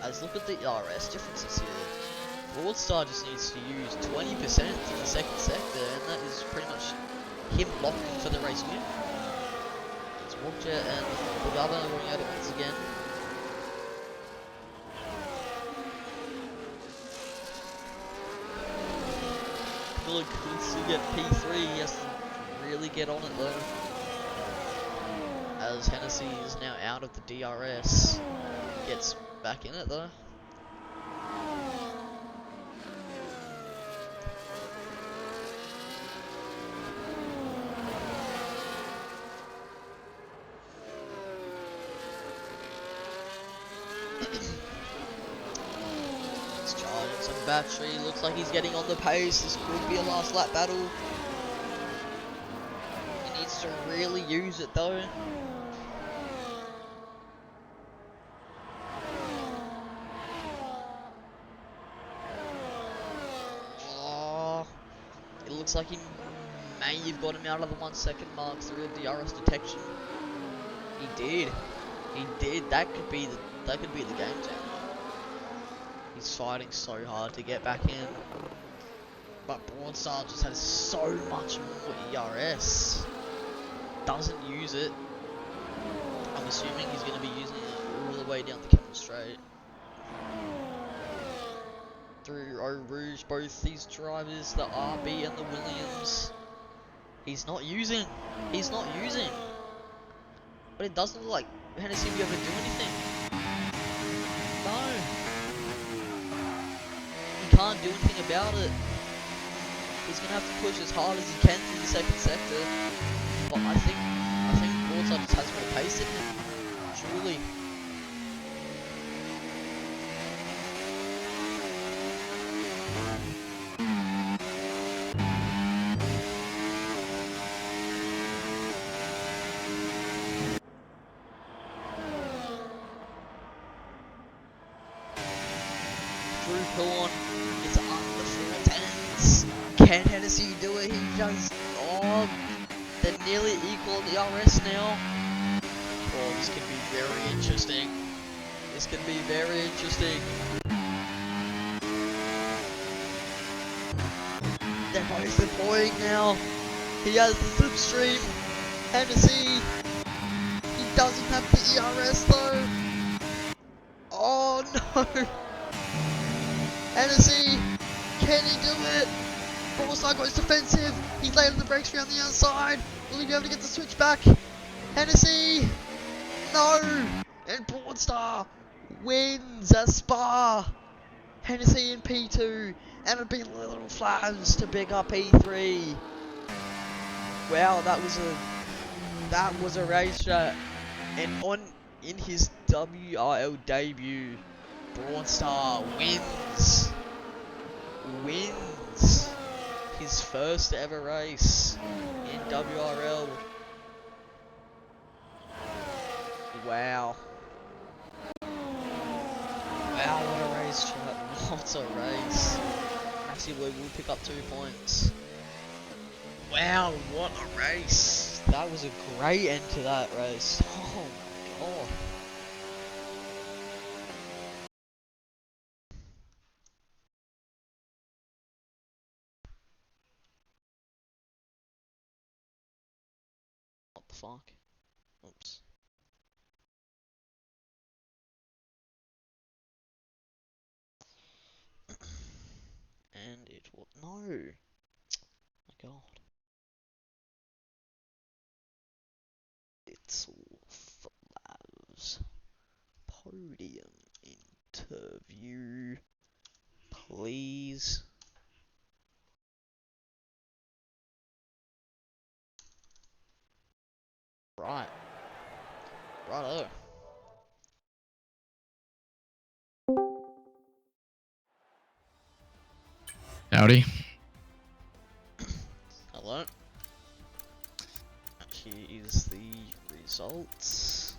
As look at the ERS differences here. Broadstar just needs to use 20% in the second sector, and that is pretty much him locked for the race win. It's Walkjet and Bugaba running at it once again. Miller could still get P3, he has to really get on it though. As Hennessy is now out of the DRS, gets back in it though. It's charging some battery, looks like he's getting on the pace, this could be a last lap battle. He needs to really use it though. It looks like he may have got him out of the 1 second mark through the DRS detection. He did. He did. That could be the game changer. He's fighting so hard to get back in. But Broadstar just has so much more ERS. Doesn't use it. I'm assuming he's going to be using it all the way down the Camel Straight. Through Eau Rouge, both these drivers, the RB and the Williams. He's not using. But it doesn't look like Hennessy will be able to do anything. No. He can't do anything about it. He's gonna have to push as hard as he can through the second sector. But I think Broadstar just has more pace in him. Truly. Through Pullon, it's under 410s. Can Hennessy do it? He just, they're nearly equal on the RS now. Oh, this could be very interesting. They're both deploying now. He has the slipstream. Hennessy, he doesn't have the ERS though. Oh no. Hennessy, can he do it? Broadstar goes defensive. He's laying the brakes around the outside. Will he be able to get the switch back? Hennessy, no. And Broadstar wins a Spa. Hennessy in P2 and a big little Flavs to pick up P3. Wow, that was a race shot. And in his WRL debut, Broadstar wins his first ever race in WRL. Wow, what a race, chat. What a race. Maxi Blue will pick up 2 points. Wow, what a race. That was a great end to that race. Oh my god. What the fuck? Oops. and it will... No! My god. Little Flavs. Podium interview, please. Right. Righto. Howdy. Hello. Here is the results.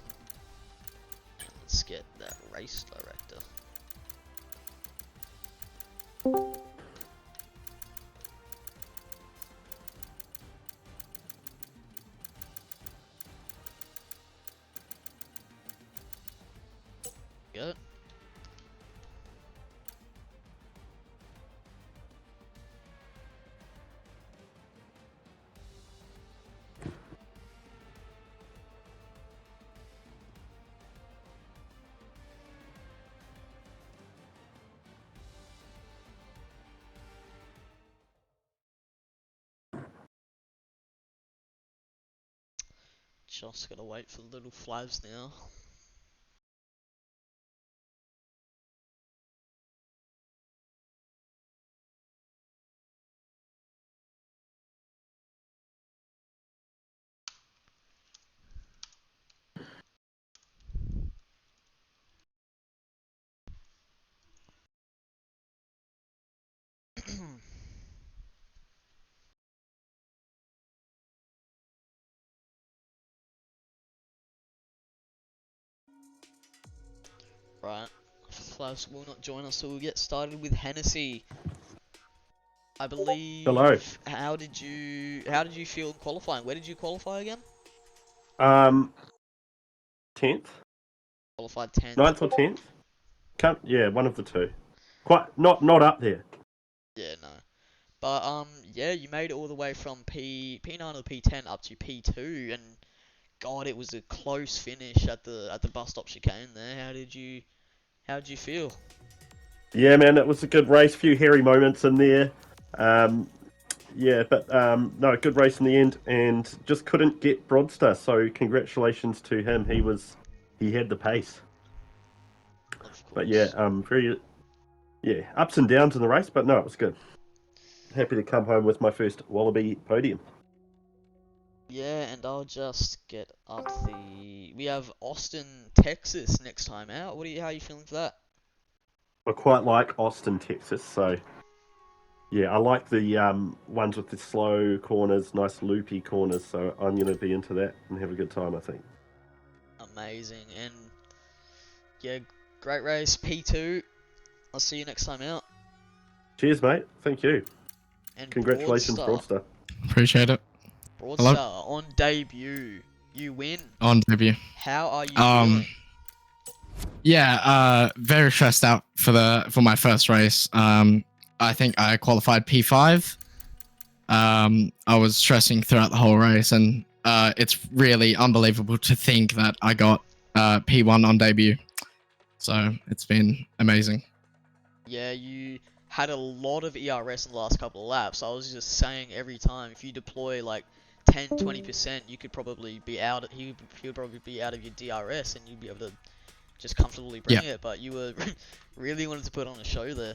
And let's get that race director. Good. Just gotta wait for the little Flavs now. Right. Flavs will not join us, so we'll get started with Hennessy. I believe. Hello. How did you feel in qualifying? Where did you qualify again? 10th? Qualified 10th. 9th or 10th? Yeah, one of the two. Quite not up there. Yeah, no. But yeah, you made it all the way from P9 or P10 up to P2, and God, it was a close finish at the bus stop chicane there. How did you feel? Yeah, man, it was a good race. Few hairy moments in there. Yeah, but no, good race in the end, and just couldn't get Broadster. So congratulations to him. He had the pace. Of course. But yeah, ups and downs in the race, but no, it was good. Happy to come home with my first Wallaby podium. Yeah, and I'll just get up the. We have Austin, Texas next time out. How are you feeling for that? I quite like Austin, Texas, so yeah, I like the ones with the slow corners, nice loopy corners, so I'm going to be into that and have a good time, I think. Amazing, and yeah, great race, P2. I'll see you next time out. Cheers, mate. Thank you. And Congratulations, Broadstar. Appreciate it. Broadstar, on debut, you win. On debut. How are you feeling? Yeah, very stressed out for my first race. I think I qualified P5. I was stressing throughout the whole race, and it's really unbelievable to think that I got P1 on debut. So it's been amazing. Yeah, you had a lot of ERS in the last couple of laps. I was just saying every time, if you deploy like 10-20%, you could probably be out. He would probably be out of your DRS, and you'd be able to just comfortably bring it. But you were really wanted to put on a show there.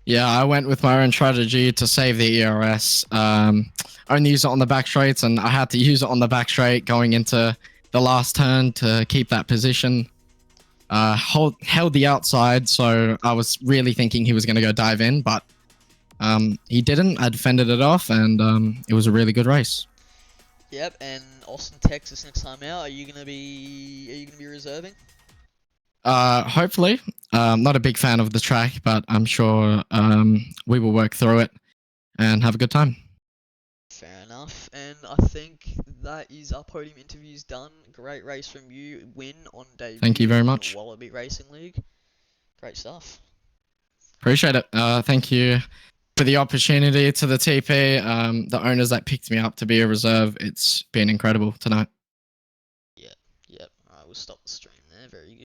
Yeah, I went with my own strategy to save the ERS. Only use it on the back straights, and I had to use it on the back straight going into the last turn to keep that position. Held the outside, so I was really thinking he was going to go dive in, but he didn't. I defended it off, and it was a really good race. Yep, and Austin, Texas next time out. Are you gonna be reserving? Hopefully. Not a big fan of the track, but I'm sure we will work through it and have a good time. Fair enough, and I think that is our podium interviews done. Great race from you, win on debut. Thank you very much. Wallaby Racing League. Great stuff. Appreciate it. Thank you for the opportunity to the TP, the owners that picked me up to be a reserve. It's been incredible tonight. Yep. Alright, we'll stop the stream.